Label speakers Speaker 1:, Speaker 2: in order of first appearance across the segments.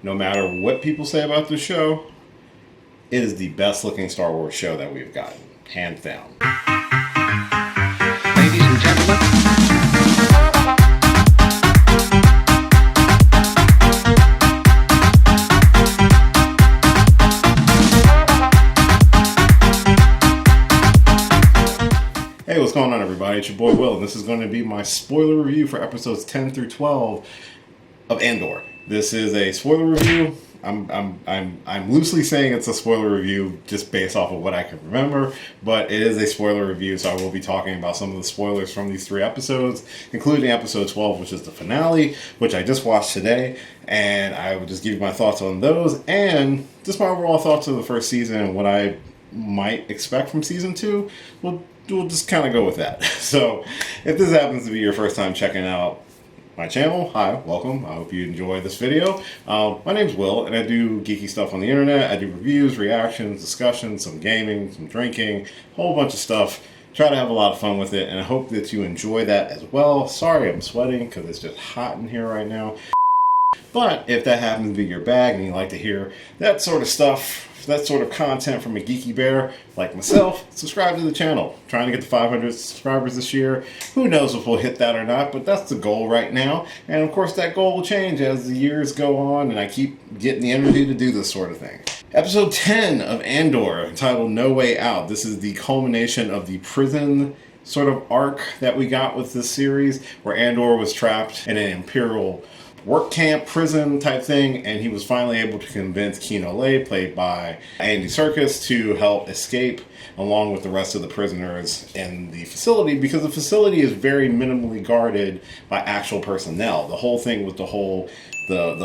Speaker 1: No matter what people say about this show, it is the best looking Star Wars show that we've gotten, hands down.
Speaker 2: Ladies and gentlemen.
Speaker 1: Hey, what's going on, everybody? It's your boy Will, and this is going to be my spoiler review for episodes 10 through 12 of Andor. This is a spoiler review. I'm loosely saying it's a spoiler review just based off of what I can remember, but it is a spoiler review, so I will be talking about some of the spoilers from these three episodes, including episode 12, which is the finale, which I just watched today, and I will just give you my thoughts on those, and just my overall thoughts of the first season and what I might expect from season 2. We'll just kind of go with that. So, if this happens to be your first time checking out my channel, hi, welcome. I hope you enjoy this video. My name's Will, and I do geeky stuff on the internet. I do reviews, reactions, discussions, some gaming, some drinking, a whole bunch of stuff. Try to have a lot of fun with it, and I hope that you enjoy that as well. Sorry I'm sweating, because it's just hot in here right now. But if that happens to be your bag, and you like to hear that sort of stuff, that sort of content from a geeky bear like myself, subscribe to the channel. Trying to get to 500 subscribers this year. Who knows if we'll hit that or not, but that's the goal right now. And of course that goal will change as the years go on and I keep getting the energy to do this sort of thing. Episode 10 of Andor, entitled No Way Out. This is the culmination of the prison sort of arc that we got with this series, where Andor was trapped in an Imperial work camp, prison type thing, and he was finally able to convince Kino Lay, played by Andy Serkis, to help escape along with the rest of the prisoners in the facility, because the facility is very minimally guarded by actual personnel. The whole thing with the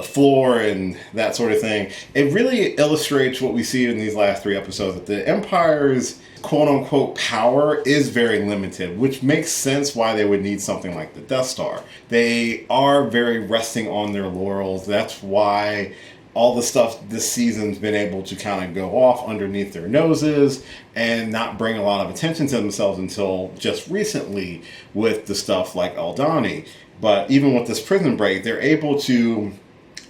Speaker 1: floor and that sort of thing, it really illustrates what we see in these last three episodes, that the Empire's quote-unquote power is very limited, which makes sense why they would need something like the Death Star. They are very resting on their laurels. That's why all the stuff this season's been able to kind of go off underneath their noses and not bring a lot of attention to themselves until just recently with the stuff like Aldhani. But even with this prison break, they're able to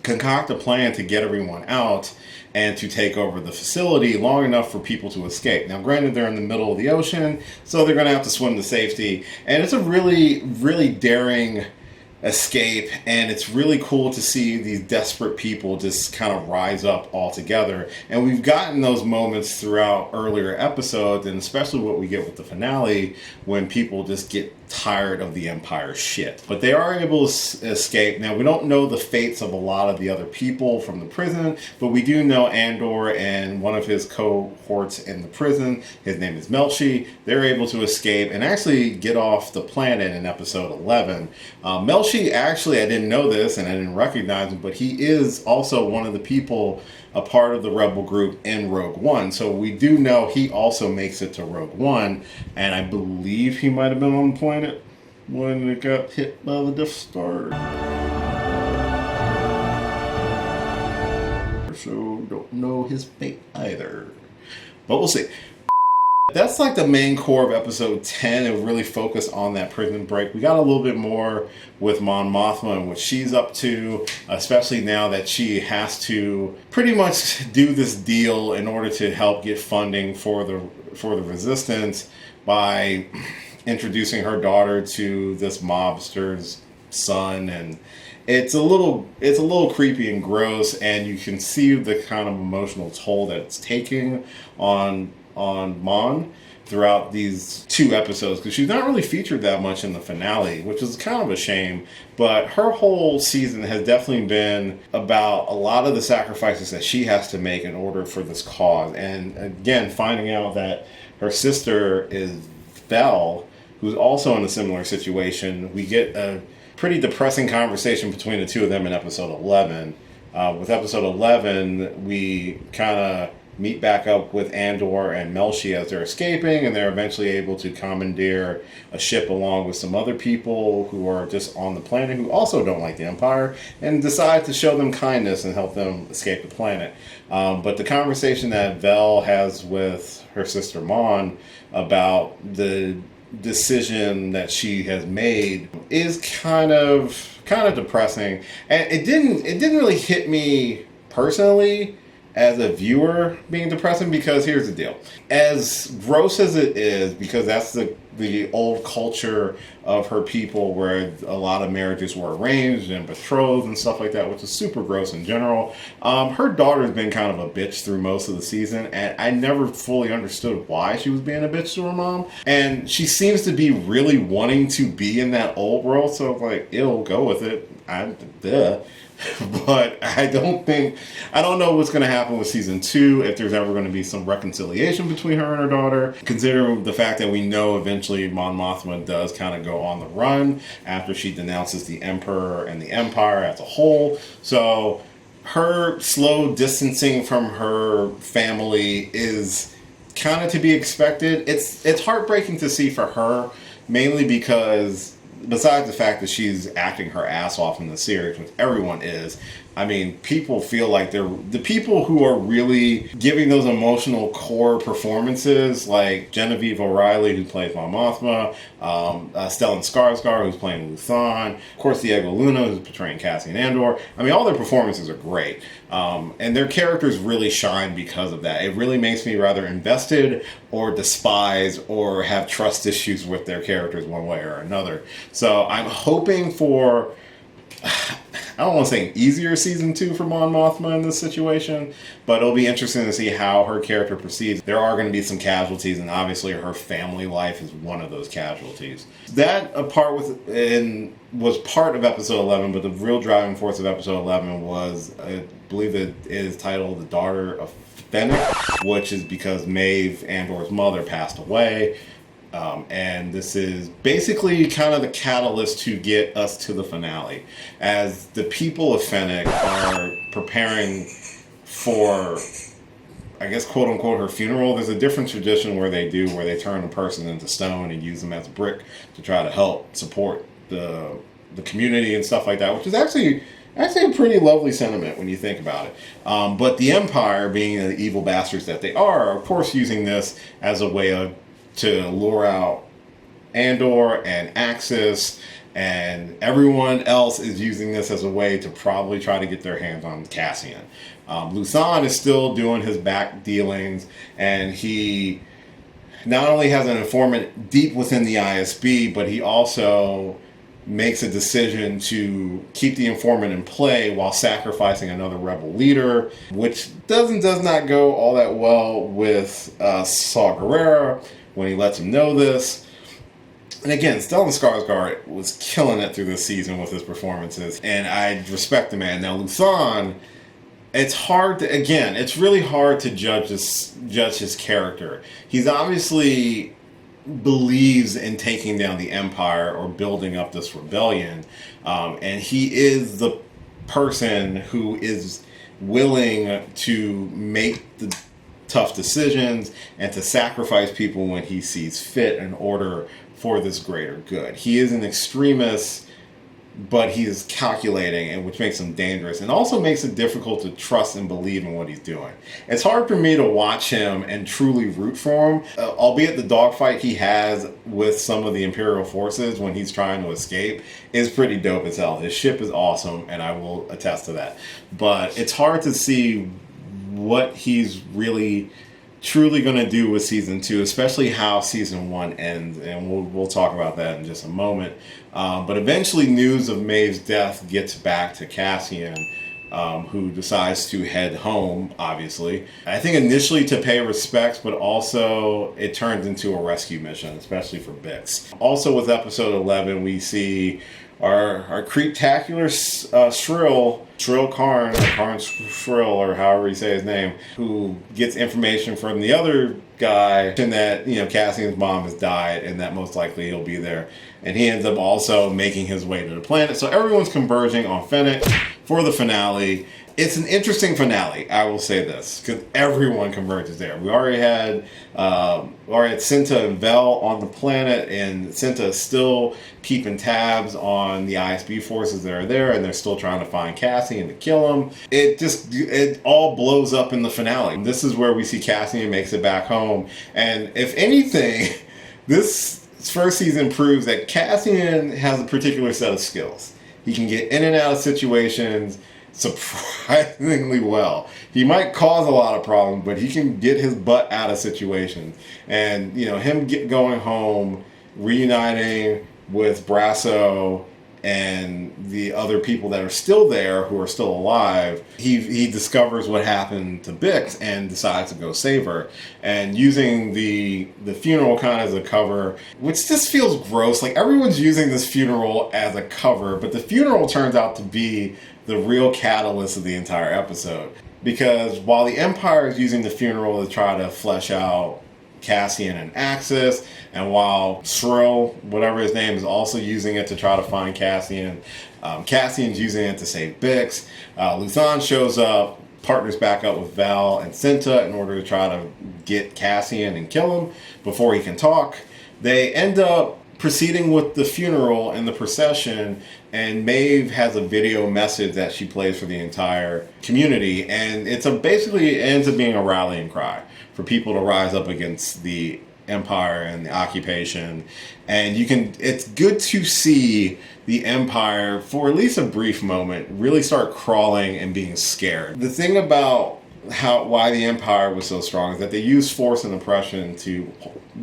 Speaker 1: concoct a plan to get everyone out and to take over the facility long enough for people to escape. Now, granted, they're in the middle of the ocean, so they're going to have to swim to safety. And it's a really, really daring escape, and it's really cool to see these desperate people just kind of rise up all together. And we've gotten those moments throughout earlier episodes, and especially what we get with the finale, when people just get tired of the Empire's shit. But they are able to escape. Now, we don't know the fates of a lot of the other people from the prison, but we do know Andor and one of his cohorts in the prison, his name is Melshi. They're able to escape and actually get off the planet in episode 11. Melshi, actually, I didn't know this and I didn't recognize him, but he is also one of the people, a part of the rebel group in Rogue One. So we do know he also makes it to Rogue One, and I believe he might have been on the planet when it got hit by the Death Star. So don't know his fate either, but we'll see. That's like the main core of episode 10. It really focused on that prison break. We got a little bit more with Mon Mothma and what she's up to, especially now that she has to pretty much do this deal in order to help get funding for the resistance by introducing her daughter to this mobster's son. And it's a little creepy and gross, and you can see the kind of emotional toll that it's taking on Mon throughout these two episodes, because she's not really featured that much in the finale, which is kind of a shame. But her whole season has definitely been about a lot of the sacrifices that she has to make in order for this cause. And again, finding out that her sister is Vel, who's also in a similar situation. We get a pretty depressing conversation between the two of them in episode 11. With episode 11, we kind of meet back up with Andor and Melshi as they're escaping, and they're eventually able to commandeer a ship along with some other people who are just on the planet who also don't like the Empire, and decide to show them kindness and help them escape the planet. But the conversation that Vel has with her sister Mon about the decision that she has made is kind of depressing, and it didn't really hit me personally, as a viewer, being depressing, because here's the deal. As gross as it is, because that's the old culture of her people, where a lot of marriages were arranged and betrothed and stuff like that, which is super gross in general. Her daughter's been kind of a bitch through most of the season, and I never fully understood why she was being a bitch to her mom. And she seems to be really wanting to be in that old world, so like, it'll go with it. But I don't know what's going to happen with season 2, if there's ever going to be some reconciliation between her and her daughter, considering the fact that we know eventually Mon Mothma does kind of go on the run after she denounces the Emperor and the Empire as a whole. So her slow distancing from her family is kind of to be expected. It's heartbreaking to see for her, mainly because besides the fact that she's acting her ass off in the series, which everyone is, I mean, people feel like they're the people who are really giving those emotional core performances, like Genevieve O'Reilly, who plays Mon Mothma, Stellan Skarsgård, who's playing Luthen, of course Diego Luna, who's portraying Cassian Andor. I mean, all their performances are great, and their characters really shine because of that. It really makes me rather invested or despise or have trust issues with their characters one way or another. So I'm hoping for, I don't want to say an easier season 2 for Mon Mothma in this situation, but it'll be interesting to see how her character proceeds. There are going to be some casualties, and obviously her family life is one of those casualties. That was part of episode 11, but the real driving force of episode 11 was, I believe it is titled The Daughter of Fennec, which is because Maeve, Andor's mother, passed away. And this is basically kind of the catalyst to get us to the finale, as the people of Fennec are preparing for, I guess, quote unquote, her funeral. There's a different tradition where they turn a person into stone and use them as a brick to try to help support the community and stuff like that, which is actually a pretty lovely sentiment when you think about it. But the Empire, being the evil bastards that they are of course using this as a way to lure out Andor and Axis, and everyone else is using this as a way to probably try to get their hands on Cassian. Luthen is still doing his back dealings, and he not only has an informant deep within the ISB, but he also makes a decision to keep the informant in play while sacrificing another rebel leader, which does not go all that well with Saw Gerrera when he lets him know this. And again, Stellan Skarsgård was killing it through this season with his performances, and I respect the man. Now, Luthen, it's really hard to judge his character. He's obviously believes in taking down the Empire or building up this rebellion, and he is the person who is willing to make the tough decisions and to sacrifice people when he sees fit in order for this greater good. He is an extremist, but he is calculating, and which makes him dangerous, and also makes it difficult to trust and believe in what he's doing. It's hard for me to watch him and truly root for him, albeit the dogfight he has with some of the Imperial forces when he's trying to escape is pretty dope as hell. His ship is awesome, and I will attest to that. But it's hard to see what he's really truly going to do with season 2, especially how season 1 ends, and we'll talk about that in just a moment. But eventually news of Maeve's death gets back to Cassian, who decides to head home, obviously. I think initially to pay respects, but also it turns into a rescue mission, especially for Bix. Also with episode 11, we see our creeptacular Shrill Karn, or Karn Shrill, or however you say his name, who gets information from the other guy that, Cassian's mom has died and that most likely he'll be there. And he ends up also making his way to the planet. So everyone's converging on Fennec for the finale. It's an interesting finale, I will say this, because everyone converges there. We already had Cinta and Vel on the planet, and Cinta is still keeping tabs on the ISB forces that are there, and they're still trying to find Cassian to kill him. It all blows up in the finale. This is where we see Cassian makes it back home, and if anything, this first season proves that Cassian has a particular set of skills. He can get in and out of situations surprisingly well. He might cause a lot of problems, but he can get his butt out of situations. And, you know, him going home, reuniting with Brasso and the other people that are still there who are still alive, he discovers what happened to Bix and decides to go save her. And using the funeral kind of as a cover, which just feels gross. Like, everyone's using this funeral as a cover, but the funeral turns out to be the real catalyst of the entire episode. Because while the Empire is using the funeral to try to flesh out Cassian and Axis, and while Shrill, whatever his name, is also using it to try to find Cassian, Cassian's using it to save Bix. Luthen shows up, partners back up with Val and Cinta in order to try to get Cassian and kill him before he can talk. They end up proceeding with the funeral and the procession, and Maeve has a video message that she plays for the entire community, and basically it ends up being a rallying cry for people to rise up against the Empire and the occupation. And it's good to see the Empire, for at least a brief moment, really start crawling and being scared. The thing about why the Empire was so strong is that they used force and oppression to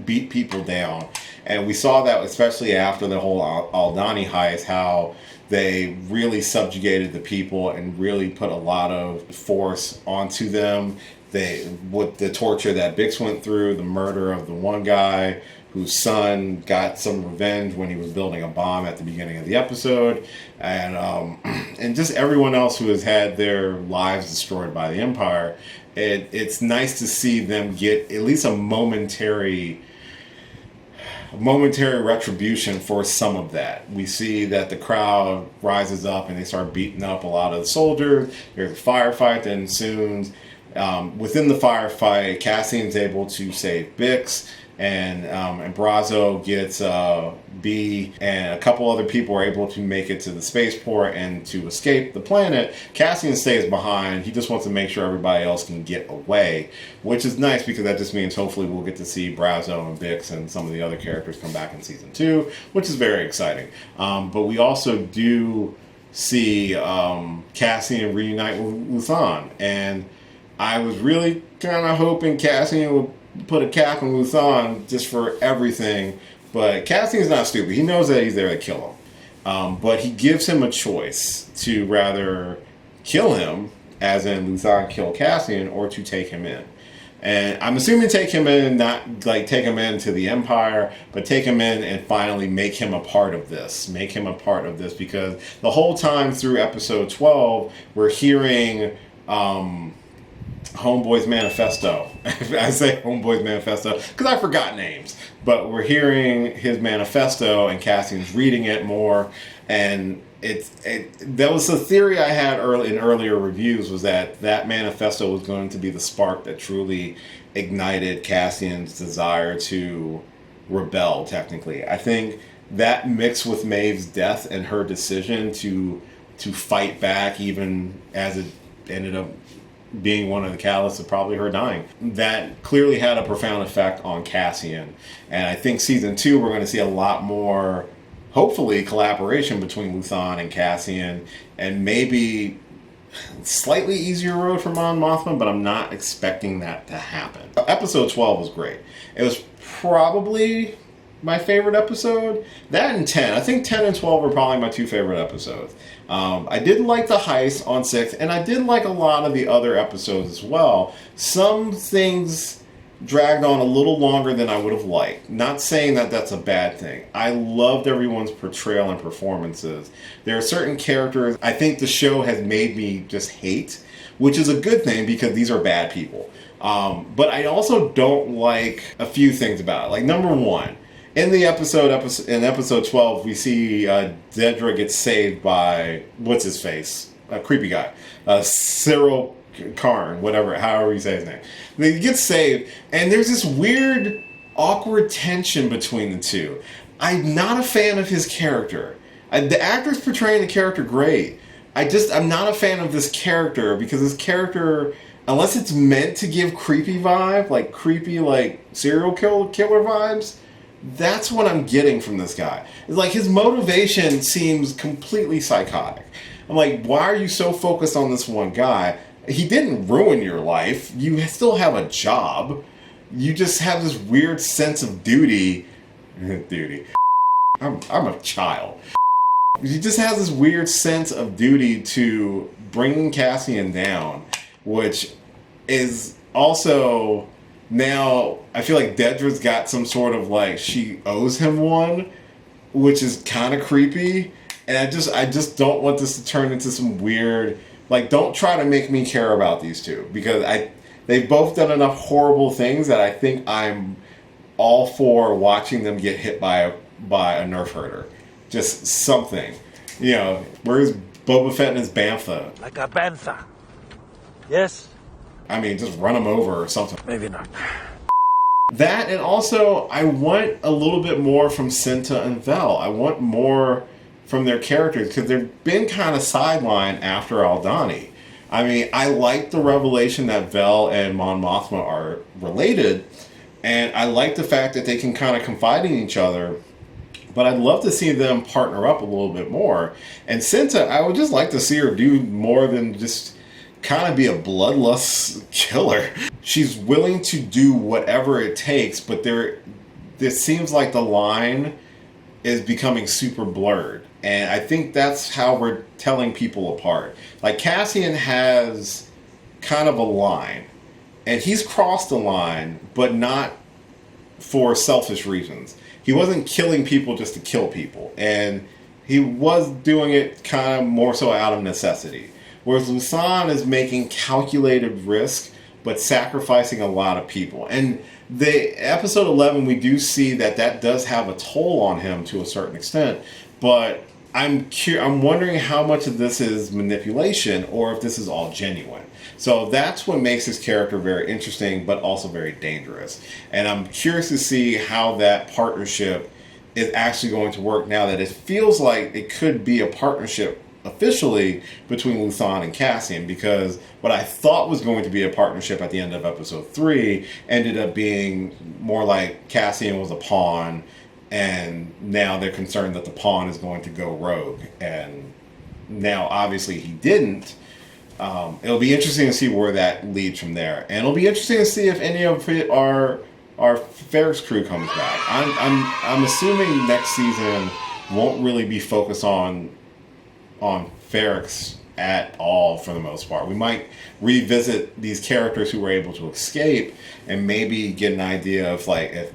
Speaker 1: beat people down. And we saw that especially after the whole Aldhani heist, how they really subjugated the people and really put a lot of force onto them. With the torture that Bix went through, the murder of the one guy whose son got some revenge when he was building a bomb at the beginning of the episode, and just everyone else who has had their lives destroyed by the Empire. It's nice to see them get at least a momentary retribution for some of that. We see that the crowd rises up and they start beating up a lot of the soldiers. There's a firefight that ensues. Within the firefight, Cassian's able to save Bix, and Brasso gets B, and a couple other people are able to make it to the spaceport and to escape the planet. Cassian stays behind. He just wants to make sure everybody else can get away, which is nice because that just means hopefully we'll get to see Brasso and Bix and some of the other characters come back in season 2, which is very exciting. But we also do see Cassian reunite with Luthen, and I was really kind of hoping Cassian would put a cap on Luthen just for everything, but Cassian's not stupid. He knows that he's there to kill him. But he gives him a choice to rather kill him, as in Luthen kill Cassian, or to take him in. And I'm assuming take him in, not like take him into the Empire, but take him in and finally make him a part of this. Make him a part of this, because the whole time through episode 12, we're hearing Homeboy's manifesto. I say Homeboy's manifesto because I forgot names, but we're hearing his manifesto and Cassian's reading it more, and that was the theory I had in earlier reviews, was that manifesto was going to be the spark that truly ignited Cassian's desire to rebel. Technically, I think that mixed with Maeve's death and her decision to fight back, even as it ended up being one of the catalysts of probably her dying, that clearly had a profound effect on Cassian. And I think season 2, we're going to see a lot more, hopefully, collaboration between Luthen and Cassian, and maybe slightly easier road for Mon Mothma, but I'm not expecting that to happen. Episode 12 was great. It was probably my favorite episode. That and 10. I think 10 and 12 were probably my 2 favorite episodes. I did like the heist on 6, and I did like a lot of the other episodes as well. Some things dragged on a little longer than I would have liked. Not saying that that's a bad thing. I loved everyone's portrayal and performances. There are certain characters I think the show has made me just hate, which is a good thing because these are bad people. But I also don't like a few things about it. Like, number one, in episode 12, we see Dedra gets saved by, what's his face? A creepy guy. Cyril Karn, however you say his name. He gets saved, and there's this weird, awkward tension between the two. I'm not a fan of his character. The actor's portraying the character great. I'm not a fan of this character, because this character, unless it's meant to give creepy vibe, like creepy, like serial killer vibes, that's what I'm getting from this guy. It's like his motivation seems completely psychotic. I'm like, why are you so focused on this one guy? He didn't ruin your life. You still have a job. You just have this weird sense of duty. Duty. I'm a child. He just has this weird sense of duty to bringing Cassian down, which is also now I feel like Dedra's got some sort of like she owes him one, which is kind of creepy. And I just don't want this to turn into some weird, like, don't try to make me care about these two, because they've both done enough horrible things that I think I'm all for watching them get hit by a nerf herder. Just something. You know, where's Boba Fett and his bantha?
Speaker 2: Like a bantha. Yes?
Speaker 1: I mean, just run them over or something.
Speaker 2: Maybe not.
Speaker 1: That, and also, I want a little bit more from Cinta and Vel. I want more from their characters, because they've been kind of sidelined after Aldhani. I mean, I like the revelation that Vel and Mon Mothma are related, and I like the fact that they can kind of confide in each other, but I'd love to see them partner up a little bit more. And Cinta, I would just like to see her do more than just kind of be a bloodlust killer. She's willing to do whatever it takes, but it seems like the line is becoming super blurred. And I think that's how we're telling people apart. Like, Cassian has kind of a line, and he's crossed the line, but not for selfish reasons. He wasn't killing people just to kill people, and he was doing it kind of more so out of necessity. Whereas Lusan is making calculated risk, but sacrificing a lot of people. And the episode 11, we do see that does have a toll on him to a certain extent, but I'm wondering how much of this is manipulation or if this is all genuine. So that's what makes his character very interesting, but also very dangerous. And I'm curious to see how that partnership is actually going to work now that it feels like it could be a partnership officially between Luthen and Cassian, because what I thought was going to be a partnership at the end of episode 3 ended up being more like Cassian was a pawn, and now they're concerned that the pawn is going to go rogue, and now obviously he didn't. It'll be interesting to see where that leads from there, and it'll be interesting to see if any of our Ferrex crew comes back. I'm assuming next season won't really be focused on Ferrex at all for the most part. We might revisit these characters who were able to escape and maybe get an idea of like if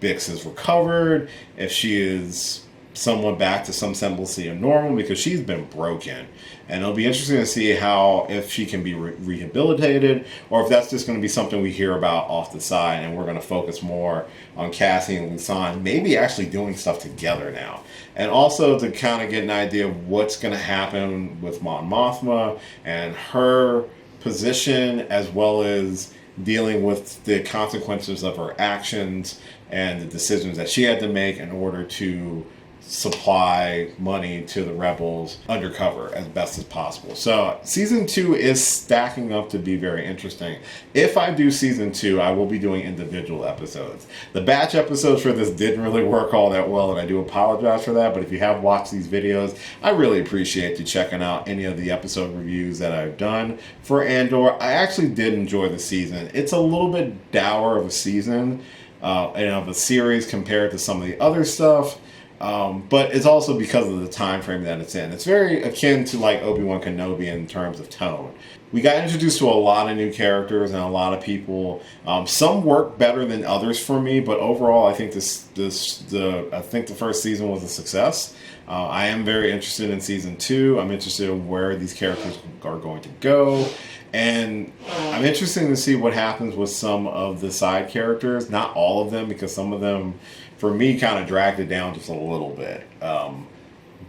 Speaker 1: Bix is recovered, if she is somewhat back to some semblance of normal, because she's been broken. And it'll be interesting to see if she can be rehabilitated, or if that's just going to be something we hear about off the side, and we're going to focus more on Cassie and Lusan maybe actually doing stuff together now. And also to kind of get an idea of what's going to happen with Mon Mothma and her position, as well as dealing with the consequences of her actions and the decisions that she had to make in order to supply money to the rebels undercover as best as possible. So season 2 is stacking up to be very interesting. If I do season 2, I will be doing individual episodes. The batch episodes for this didn't really work all that well, and I do apologize for that, but if you have watched these videos, I really appreciate you checking out any of the episode reviews that I've done for Andor. I actually did enjoy the season. It's a little bit dour of a season and of a series compared to some of the other stuff. But it's also because of the time frame that it's in. It's very akin to like Obi-Wan Kenobi in terms of tone. We got introduced to a lot of new characters and a lot of people. Some work better than others for me, but overall, I think I think the first season was a success. I am very interested in season 2. I'm interested in where these characters are going to go. And I'm interested to see what happens with some of the side characters. Not all of them, because some of them, for me, kind of dragged it down just a little bit.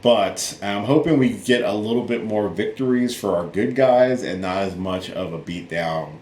Speaker 1: But I'm hoping we get a little bit more victories for our good guys and not as much of a beatdown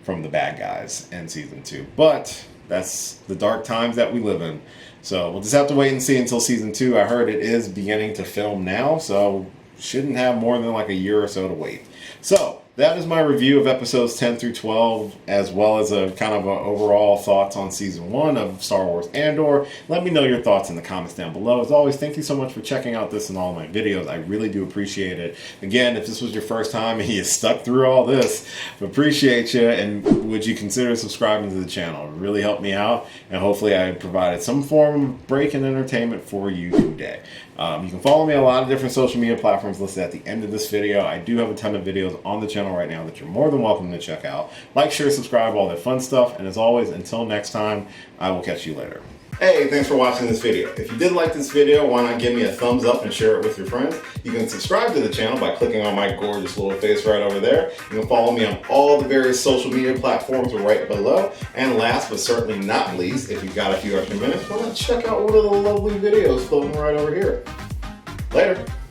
Speaker 1: from the bad guys in season 2. But that's the dark times that we live in. So we'll just have to wait and see until season 2. I heard it is beginning to film now, so shouldn't have more than like a year or so to wait. So that is my review of episodes 10 through 12, as well as a kind of a overall thoughts on season 1 of Star Wars Andor. Let me know your thoughts in the comments down below. As always, thank you so much for checking out this and all of my videos. I really do appreciate it. Again, if this was your first time and you stuck through all this, appreciate you, and would you consider subscribing to the channel? It really helped me out, and hopefully I provided some form of break and entertainment for you today. You can follow me on a lot of different social media platforms listed at the end of this video. I do have a ton of videos on the channel right now that you're more than welcome to check out. Like, share, subscribe, all that fun stuff. And as always, until next time, I will catch you later. Hey, thanks for watching this video. If you did like this video, why not give me a thumbs up and share it with your friends? You can subscribe to the channel by clicking on my gorgeous little face right over there. You can follow me on all the various social media platforms right below. And last but certainly not least, if you've got a few extra minutes, why not check out one of the lovely videos floating right over here. Later.